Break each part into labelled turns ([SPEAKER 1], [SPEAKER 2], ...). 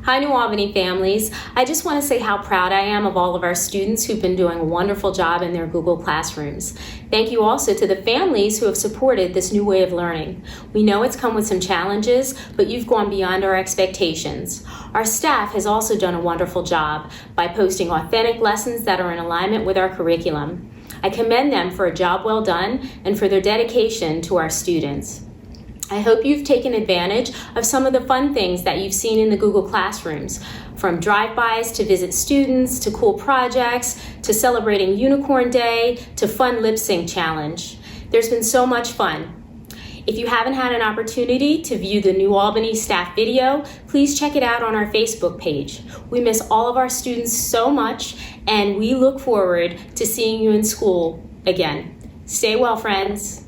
[SPEAKER 1] Hi, New Albany families. I just want to say how proud I am of all of our students who've been doing a wonderful job in their Google Classrooms. Thank you also to the families who have supported this new way of learning. We know it's come with some challenges, but you've gone beyond our expectations. Our staff has also done a wonderful job by posting authentic lessons that are in alignment with our curriculum. I commend them for a job well done and for their dedication to our students. I hope you've taken advantage of some of the fun things that you've seen in the Google Classrooms, from drive-bys to visit students, to cool projects, to celebrating Unicorn Day, to fun lip sync challenge. There's been so much fun. If you haven't had an opportunity to view the New Albany staff video, please check it out on our Facebook page. We miss all of our students so much, and we look forward to seeing you in school again. Stay well, friends.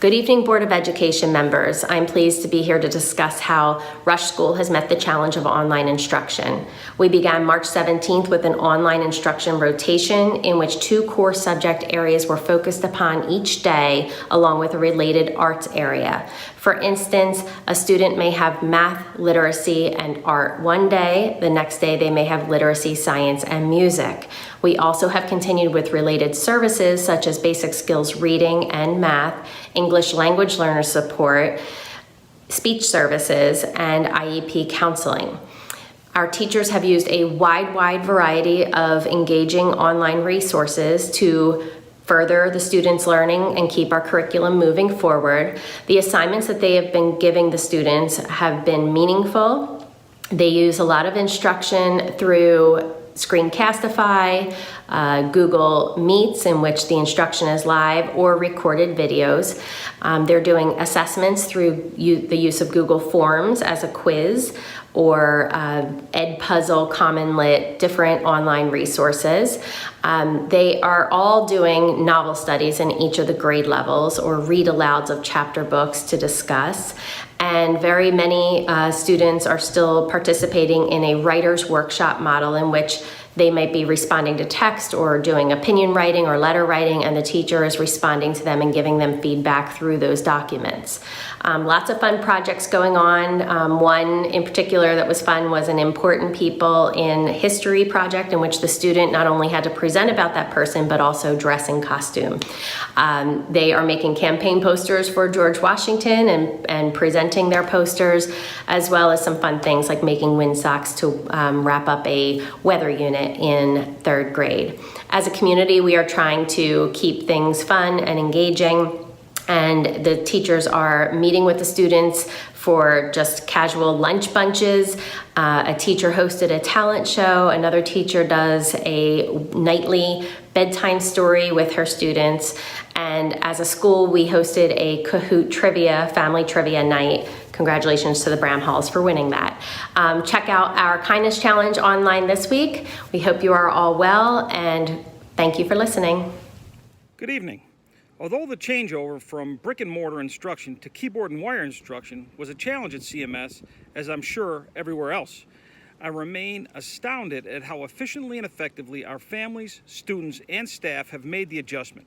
[SPEAKER 2] Good evening, Board of Education members. I'm pleased to be here to discuss how Rush School has met the challenge of online instruction. We began March 17th with an online instruction rotation in which 2 core subject areas were focused upon each day, along with a related arts area. For instance, a student may have math, literacy, and art one day. The next day they may have literacy, science, and music. We also have continued with related services such as basic skills reading and math, English language learner support, speech services, and IEP counseling. Our teachers have used a wide variety of engaging online resources to further the students' learning and keep our curriculum moving forward. The assignments that they have been giving the students have been meaningful. They use a lot of instruction through Screencastify, Google Meets, in which the instruction is live, or recorded videos. They're doing assessments through the use of Google Forms as a quiz, or Edpuzzle, Common Lit, different online resources. They are all doing novel studies in each of the grade levels, or read-alouds of chapter books to discuss. And very many students are still participating in a writer's workshop model in which they might be responding to text or doing opinion writing or letter writing, and the teacher is responding to them and giving them feedback through those documents. Lots of fun projects going on. One in particular that was fun was an Important People in History project, in which the student not only had to present about that person, but also dress in costume. They are making campaign posters for George Washington and presenting their posters, as well as some fun things like making windsocks to wrap up a weather unit in 3rd grade. As a community, we are trying to keep things fun and engaging, and the teachers are meeting with the students for just casual lunch bunches. A teacher hosted a talent show. Another teacher does a nightly bedtime story with her students. And as a school, we hosted a Kahoot trivia, family trivia night. Congratulations to the Bramhalls for winning that. Check out our Kindness Challenge online this week. We hope you are all well, and thank you for listening.
[SPEAKER 3] Good evening. Although the changeover from brick and mortar instruction to keyboard and wire instruction was a challenge at CMS, as I'm sure everywhere else, I remain astounded at how efficiently and effectively our families, students, and staff have made the adjustment.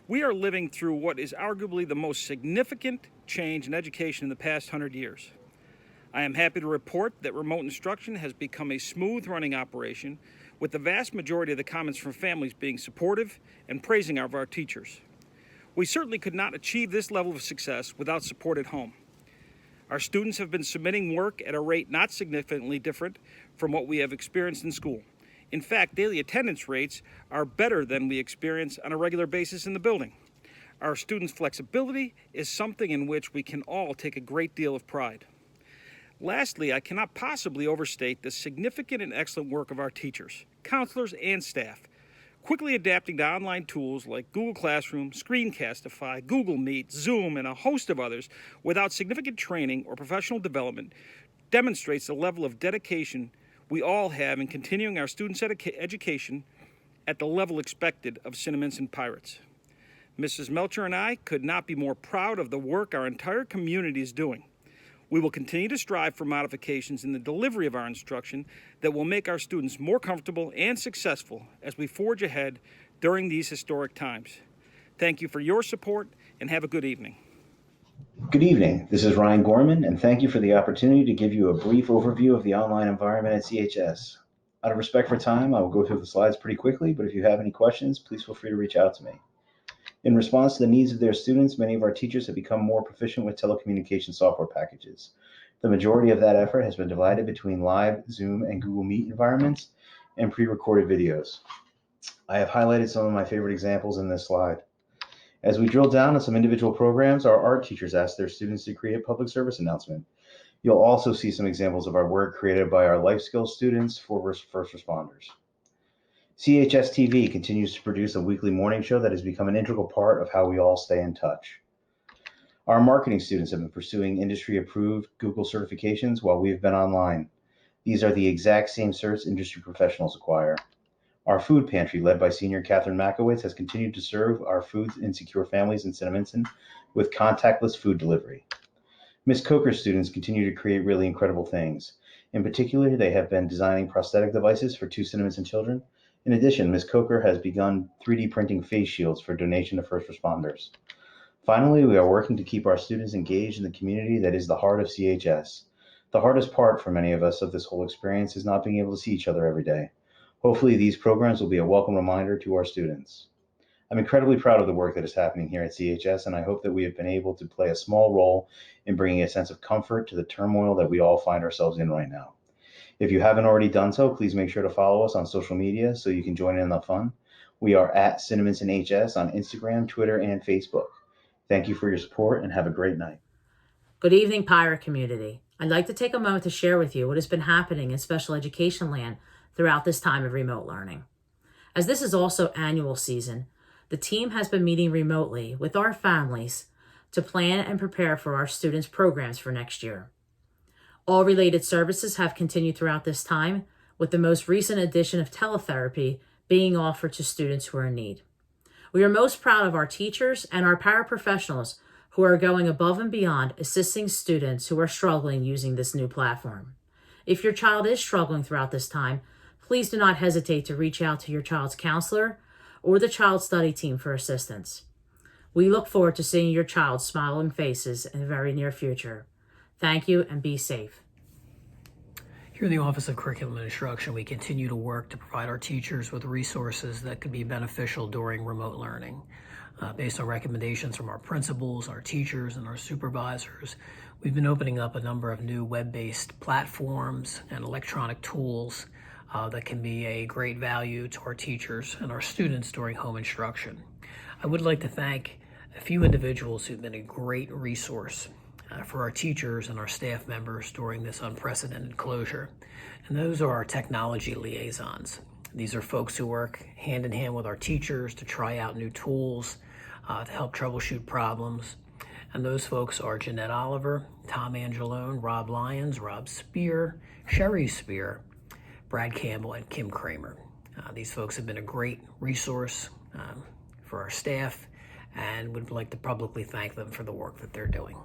[SPEAKER 3] We are living through what is arguably the most significant change in education in the past 100 years. I am happy to report that remote instruction has become a smooth running operation, with the vast majority of the comments from families being supportive and praising of our teachers. We certainly could not achieve this level of success without support at home. Our students have been submitting work at a rate not significantly different from what we have experienced in school. In fact, daily attendance rates are better than we experience on a regular basis in the building. Our students' flexibility is something in which we can all take a great deal of pride. Lastly, I cannot possibly overstate the significant and excellent work of our teachers, counselors, and staff, quickly adapting to online tools like Google Classroom, Screencastify, Google Meet, Zoom, and a host of others without significant training or professional development demonstrates the level of dedication we all have in continuing our students' education at the level expected of Cinnaminson Pirates. Mrs. Melcher and I could not be more proud of the work our entire community is doing. We will continue to strive for modifications in the delivery of our instruction that will make our students more comfortable and successful as we forge ahead during these historic times. Thank you for your support, and have a good evening.
[SPEAKER 4] Good evening. This is Ryan Gorman, and thank you for the opportunity to give you a brief overview of the online environment at CHS. Out of respect for time, I will go through the slides pretty quickly, but if you have any questions, please feel free to reach out to me. In response to the needs of their students, many of our teachers have become more proficient with telecommunication software packages. The majority of that effort has been divided between live, Zoom, and Google Meet environments and pre-recorded videos. I have highlighted some of my favorite examples in this slide. As we drill down on some individual programs, our art teachers asked their students to create a public service announcement. You'll also see some examples of our work created by our life skills students for first responders. CHS TV continues to produce a weekly morning show that has become an integral part of how we all stay in touch. Our marketing students have been pursuing industry-approved Google certifications while we've been online. These are the exact same certs industry professionals acquire. Our food pantry, led by Senior Catherine Makowitz, has continued to serve our food insecure families in Cinnaminson with contactless food delivery. Ms. Coker's students continue to create really incredible things. In particular, they have been designing prosthetic devices for 2 Cinnaminson children. In addition, Ms. Coker has begun 3D printing face shields for donation to first responders. Finally, we are working to keep our students engaged in the community that is the heart of CHS. The hardest part for many of us of this whole experience is not being able to see each other every day. Hopefully, these programs will be a welcome reminder to our students. I'm incredibly proud of the work that is happening here at CHS, and I hope that we have been able to play a small role in bringing a sense of comfort to the turmoil that we all find ourselves in right now. If you haven't already done so, please make sure to follow us on social media so you can join in the fun. We are at CinnaminSonHS on Instagram, Twitter, and Facebook. Thank you for your support and have a great night.
[SPEAKER 5] Good evening, Pirate community. I'd like to take a moment to share with you what has been happening in special education land throughout this time of remote learning. As this is also annual season, the team has been meeting remotely with our families to plan and prepare for our students' programs for next year. All related services have continued throughout this time, with the most recent addition of teletherapy being offered to students who are in need. We are most proud of our teachers and our paraprofessionals who are going above and beyond assisting students who are struggling using this new platform. If your child is struggling throughout this time, please do not hesitate to reach out to your child's counselor or the child study team for assistance. We look forward to seeing your child's smiling faces in the very near future. Thank you and be safe.
[SPEAKER 6] Here in the Office of Curriculum and Instruction, we continue to work to provide our teachers with resources that could be beneficial during remote learning. Based on recommendations from our principals, our teachers, and our supervisors, we've been opening up a number of new web-based platforms and electronic tools that can be a great value to our teachers and our students during home instruction. I would like to thank a few individuals who've been a great resource for our teachers and our staff members during this unprecedented closure. And those are our technology liaisons. These are folks who work hand in hand with our teachers to try out new tools, to help troubleshoot problems. And those folks are Jeanette Oliver, Tom Angelone, Rob Lyons, Rob Spear, Sherry Spear, Brad Campbell, and Kim Kramer. These folks have been a great resource for our staff and would like to publicly thank them for the work that they're doing.